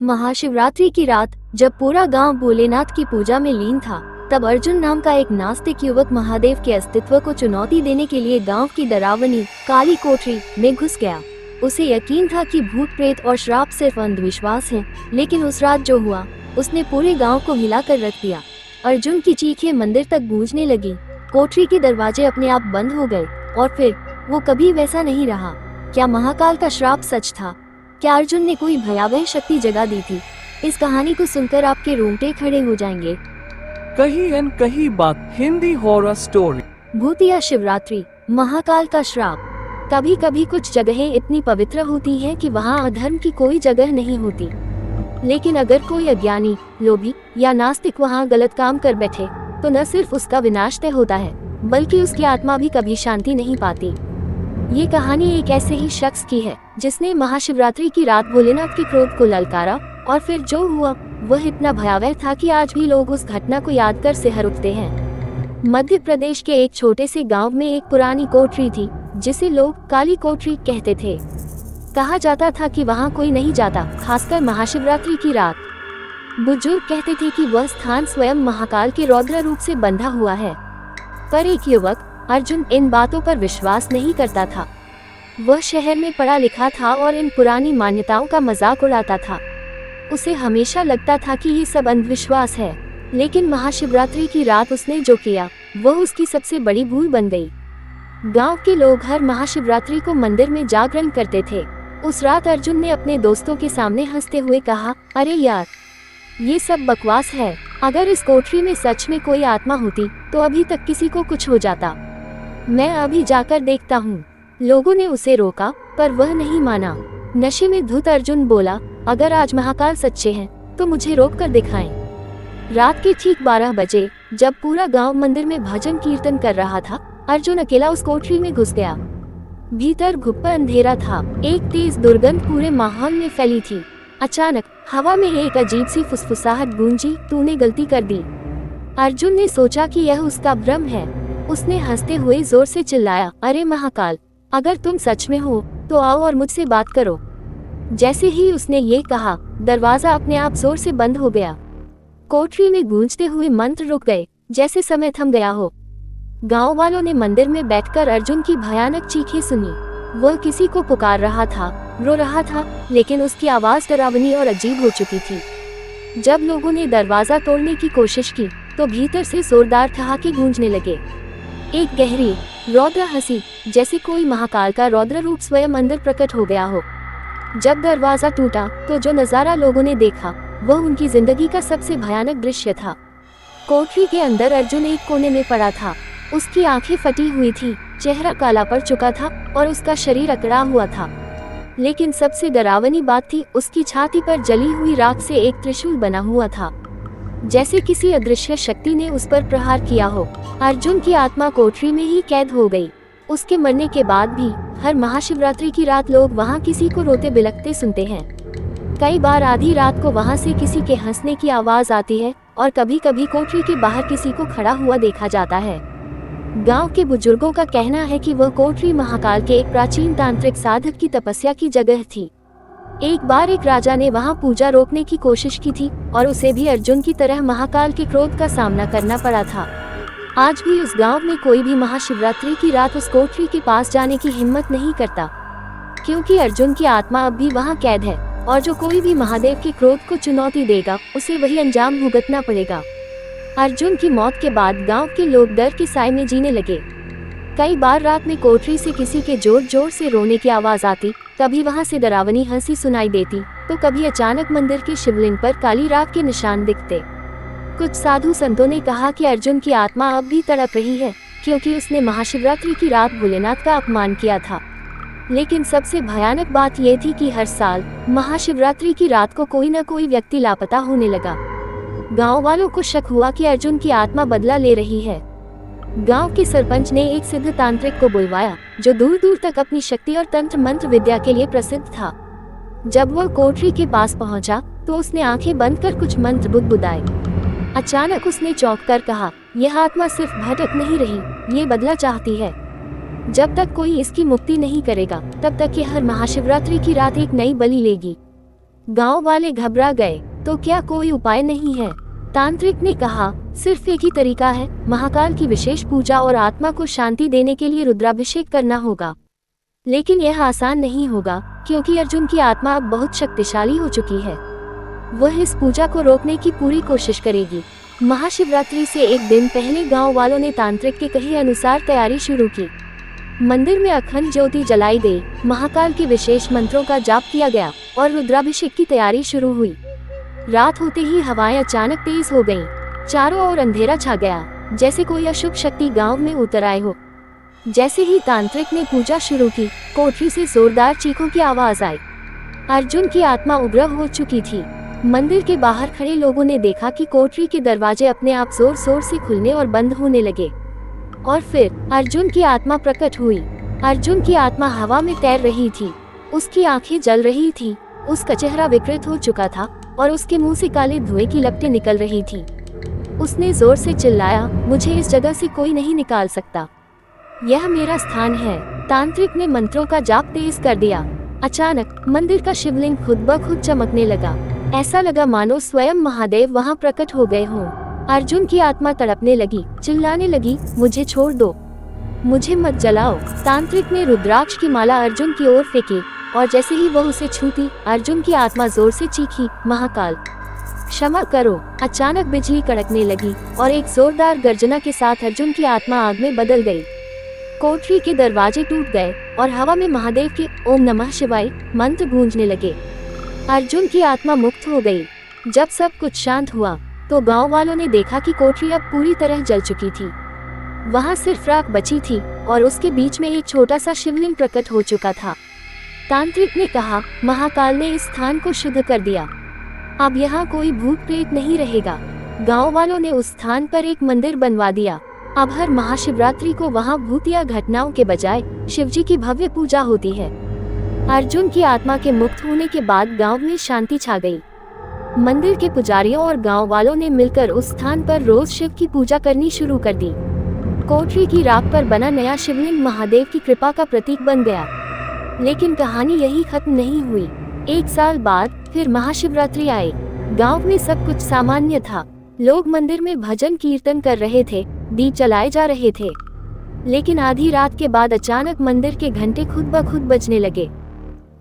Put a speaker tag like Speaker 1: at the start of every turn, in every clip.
Speaker 1: महाशिवरात्रि की रात जब पूरा गांव भोलेनाथ की पूजा में लीन था, तब अर्जुन नाम का एक नास्तिक युवक महादेव के अस्तित्व को चुनौती देने के लिए गांव की डरावनी काली कोठरी में घुस गया। उसे यकीन था कि भूत प्रेत और श्राप सिर्फ अंधविश्वास है, लेकिन उस रात जो हुआ उसने पूरे गांव को हिलाकर रख दिया। अर्जुन की चीखें मंदिर तक गूंजने लगी, कोठरी के दरवाजे अपने आप बंद हो गए और फिर वो कभी वैसा नहीं रहा। क्या महाकाल का श्राप सच था? क्या अर्जुन ने कोई भयावह शक्ति जगा दी थी? इस कहानी को सुनकर आपके रोंगटे खड़े हो जाएंगे।
Speaker 2: कहीं अन कहीं बात हिंदी हॉरर स्टोरी।
Speaker 1: भूतिया शिवरात्रि, महाकाल का श्राप। कभी कभी कुछ जगहें इतनी पवित्र होती हैं कि वहाँ अधर्म की कोई जगह नहीं होती, लेकिन अगर कोई अज्ञानी, लोभी या नास्तिक वहाँ गलत काम कर बैठे तो न सिर्फ उसका विनाश तय होता है, बल्कि उसकी आत्मा भी कभी शांति नहीं पाती। ये कहानी एक ऐसे ही शख्स की है जिसने महाशिवरात्रि की रात भोलेनाथ के क्रोध को ललकारा, और फिर जो हुआ वह इतना भयावह था कि आज भी लोग उस घटना को याद कर सिहर उठते हैं। मध्य प्रदेश के एक छोटे से गांव में एक पुरानी कोठरी थी जिसे लोग काली कोठरी कहते थे। कहा जाता था कि वहां कोई नहीं जाता, खासकर महाशिवरात्रि की रात। बुजुर्ग कहते थे कि वह स्थान स्वयं महाकाल के रौद्र रूप से बंधा हुआ है। पर एक युवक अर्जुन इन बातों पर विश्वास नहीं करता था। वह शहर में पढ़ा लिखा था और इन पुरानी मान्यताओं का मजाक उड़ाता था। उसे हमेशा लगता था कि ये सब अंधविश्वास है, लेकिन महाशिवरात्रि की रात उसने जो किया वह उसकी सबसे बड़ी भूल बन गई। गांव के लोग हर महाशिवरात्रि को मंदिर में जागरण करते थे। उस रात अर्जुन ने अपने दोस्तों के सामने हंसते हुए कहा, अरे यार, ये सब बकवास है। अगर इस कोठरी में सच में कोई आत्मा होती तो अभी तक किसी को कुछ हो जाता। मैं अभी जाकर देखता हूँ। लोगों ने उसे रोका, पर वह नहीं माना। नशे में धुत अर्जुन बोला, अगर आज महाकाल सच्चे हैं तो मुझे रोक कर दिखाएं। रात के ठीक 12 बजे जब पूरा गांव मंदिर में भजन कीर्तन कर रहा था, अर्जुन अकेला उस कोठरी में घुस गया। भीतर घुप्पा अंधेरा था, एक तेज दुर्गंध पूरे माहौल में फैली थी। अचानक हवा में एक अजीब सी फुसफुसाहट गूंजी, तूने गलती कर दी। अर्जुन ने सोचा कि यह उसका भ्रम है। उसने हंसते हुए जोर से चिल्लाया, अरे महाकाल, अगर तुम सच में हो तो आओ और मुझसे बात करो। जैसे ही उसने ये कहा, दरवाजा अपने आप जोर से बंद हो गया। कोठरी में गूंजते हुए मंत्र रुक गए, जैसे समय थम गया हो। गांव वालों ने मंदिर में बैठकर अर्जुन की भयानक चीखें सुनी। वह किसी को पुकार रहा था, रो रहा था, लेकिन उसकी आवाज डरावनी और अजीब हो चुकी थी। जब लोगों ने दरवाजा तोड़ने की कोशिश की तो भीतर से जोरदार ठहाके गूंजने लगे। एक गहरी रौद्र हंसी, जैसे कोई महाकाल का रौद्र रूप स्वयं अंदर प्रकट हो गया हो। जब दरवाजा टूटा तो जो नजारा लोगों ने देखा वह उनकी जिंदगी का सबसे भयानक दृश्य था। कोठरी के अंदर अर्जुन एक कोने में पड़ा था। उसकी आंखें फटी हुई थी, चेहरा काला पड़ चुका था और उसका शरीर अकड़ा हुआ था। लेकिन सबसे डरावनी बात थी, उसकी छाती पर जली हुई राख से एक त्रिशूल बना हुआ था, जैसे किसी अदृश्य शक्ति ने उस पर प्रहार किया हो। अर्जुन की आत्मा कोठरी में ही कैद हो गई। उसके मरने के बाद भी हर महाशिवरात्रि की रात लोग वहाँ किसी को रोते बिलखते सुनते हैं। कई बार आधी रात को वहाँ से किसी के हंसने की आवाज आती है और कभी कभी कोठरी के बाहर किसी को खड़ा हुआ देखा जाता है। गांव के बुजुर्गों का कहना है कि वह कोठरी महाकाल के एक प्राचीन तांत्रिक साधक की तपस्या की जगह थी। एक बार एक राजा ने वहां पूजा रोकने की कोशिश की थी और उसे भी अर्जुन की तरह महाकाल के क्रोध का सामना करना पड़ा था। आज भी उस गांव में कोई भी महाशिवरात्रि की रात उस कोठरी के पास जाने की हिम्मत नहीं करता, क्योंकि अर्जुन की आत्मा अब भी वहां कैद है और जो कोई भी महादेव के क्रोध को चुनौती देगा उसे वही अंजाम भुगतना पड़ेगा। अर्जुन की मौत के बाद गाँव के लोग डर के साए में जीने लगे। कई बार रात में कोठरी से किसी के जोर जोर से रोने की आवाज आती, कभी वहां से डरावनी हंसी सुनाई देती, तो कभी अचानक मंदिर के शिवलिंग पर काली राख के निशान दिखते। कुछ साधु संतों ने कहा कि अर्जुन की आत्मा अब भी तड़प रही है, क्योंकि उसने महाशिवरात्रि की रात भोलेनाथ का अपमान किया था। लेकिन सबसे भयानक बात यह थी कि हर साल महाशिवरात्रि की रात को कोई न कोई व्यक्ति लापता होने लगा। गाँव वालों को शक हुआ कि अर्जुन की आत्मा बदला ले रही है। गांव के सरपंच ने एक सिद्ध तांत्रिक को बुलवाया, जो दूर दूर तक अपनी शक्ति और तंत्र मंत्र विद्या के लिए प्रसिद्ध था। जब वह कोठरी के पास पहुंचा तो उसने आंखें बंद कर कुछ मंत्र बुदबुदाए। अचानक उसने चौंक कर कहा, यह आत्मा सिर्फ भटक नहीं रही, ये बदला चाहती है। जब तक कोई इसकी मुक्ति नहीं करेगा तब तक ये हर महाशिवरात्रि की रात एक नई बलि लेगी। गांव वाले घबरा गए। तो क्या कोई उपाय नहीं है? तांत्रिक ने कहा, सिर्फ एक ही तरीका है, महाकाल की विशेष पूजा और आत्मा को शांति देने के लिए रुद्राभिषेक करना होगा। लेकिन यह आसान नहीं होगा, क्योंकि अर्जुन की आत्मा अब बहुत शक्तिशाली हो चुकी है। वह इस पूजा को रोकने की पूरी कोशिश करेगी। महाशिवरात्रि से एक दिन पहले गांव वालों ने तांत्रिक के कहे अनुसार तैयारी शुरू की। मंदिर में अखंड ज्योति जलाई गई, महाकाल के विशेष मंत्रों का जाप किया गया और रुद्राभिषेक की तैयारी शुरू हुई। रात होते ही हवाएं अचानक तेज हो गईं। चारों ओर अंधेरा छा गया, जैसे कोई अशुभ शक्ति गांव में उतर आए हो। जैसे ही तांत्रिक ने पूजा शुरू की, कोठरी से जोरदार चीखों की आवाज आई। अर्जुन की आत्मा उग्र हो चुकी थी। मंदिर के बाहर खड़े लोगों ने देखा कि कोठरी के दरवाजे अपने आप जोर जोर से खुलने और बंद होने लगे। और फिर अर्जुन की आत्मा प्रकट हुई। अर्जुन की आत्मा हवा में तैर रही थी, उसकी आंखें जल रही थी, उसका चेहरा विकृत हो चुका था और उसके मुंह से काले धुएं की लपटें निकल रही थी। उसने जोर से चिल्लाया, मुझे इस जगह से कोई नहीं निकाल सकता, यह मेरा स्थान है। तांत्रिक ने मंत्रों का जाप तेज कर दिया। अचानक मंदिर का शिवलिंग खुद ब खुद चमकने लगा। ऐसा लगा मानो स्वयं महादेव वहां प्रकट हो गए हों। अर्जुन की आत्मा तड़पने लगी, चिल्लाने लगी, मुझे छोड़ दो, मुझे मत जलाओ। तांत्रिक ने रुद्राक्ष की माला अर्जुन की ओर फेंकी और जैसे ही वह उसे छूती, अर्जुन की आत्मा जोर से चीखी, महाकाल क्षमा करो। अचानक बिजली कड़कने लगी और एक जोरदार गर्जना के साथ अर्जुन की आत्मा आग में बदल गई। कोठरी के दरवाजे टूट गए और हवा में महादेव के ओम नमः शिवाय मंत्र गूंजने लगे। अर्जुन की आत्मा मुक्त हो गई। जब सब कुछ शांत हुआ तो गांव वालों ने देखा कि कोठरी अब पूरी तरह जल चुकी थी। वहां सिर्फ राख बची थी और उसके बीच में एक छोटा सा शिवलिंग प्रकट हो चुका था। तांत्रिक ने कहा, महाकाल ने इस स्थान को शुद्ध कर दिया, अब यहाँ कोई भूत प्रेत नहीं रहेगा। गांव वालों ने उस स्थान पर एक मंदिर बनवा दिया। अब हर महाशिवरात्रि को वहां भूतिया घटनाओं के बजाय शिवजी की भव्य पूजा होती है। अर्जुन की आत्मा के मुक्त होने के बाद गांव में शांति छा गई। मंदिर के पुजारियों और गांव वालों ने मिलकर उस स्थान पर रोज शिव की पूजा करनी शुरू कर दी। कोठरी की राख पर बना नया शिवलिंग महादेव की कृपा का प्रतीक बन गया। लेकिन कहानी यही खत्म नहीं हुई। एक साल बाद फिर महाशिवरात्रि आई। गांव में सब कुछ सामान्य था। लोग मंदिर में भजन कीर्तन कर रहे थे, दीप जलाए जा रहे थे। लेकिन आधी रात के बाद अचानक मंदिर के घंटे खुद ब खुद बजने लगे।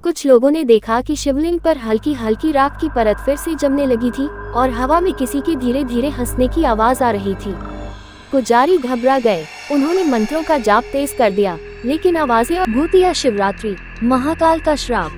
Speaker 1: कुछ लोगों ने देखा कि शिवलिंग पर हल्की हल्की राख की परत फिर से जमने लगी थी और हवा में किसी की धीरे धीरे हंसने की आवाज आ रही थी। पुजारी घबरा गए। उन्होंने मंत्रों का जाप तेज कर दिया, लेकिन आवाजें और भूतिया शिवरात्रि, महाकाल का श्राप।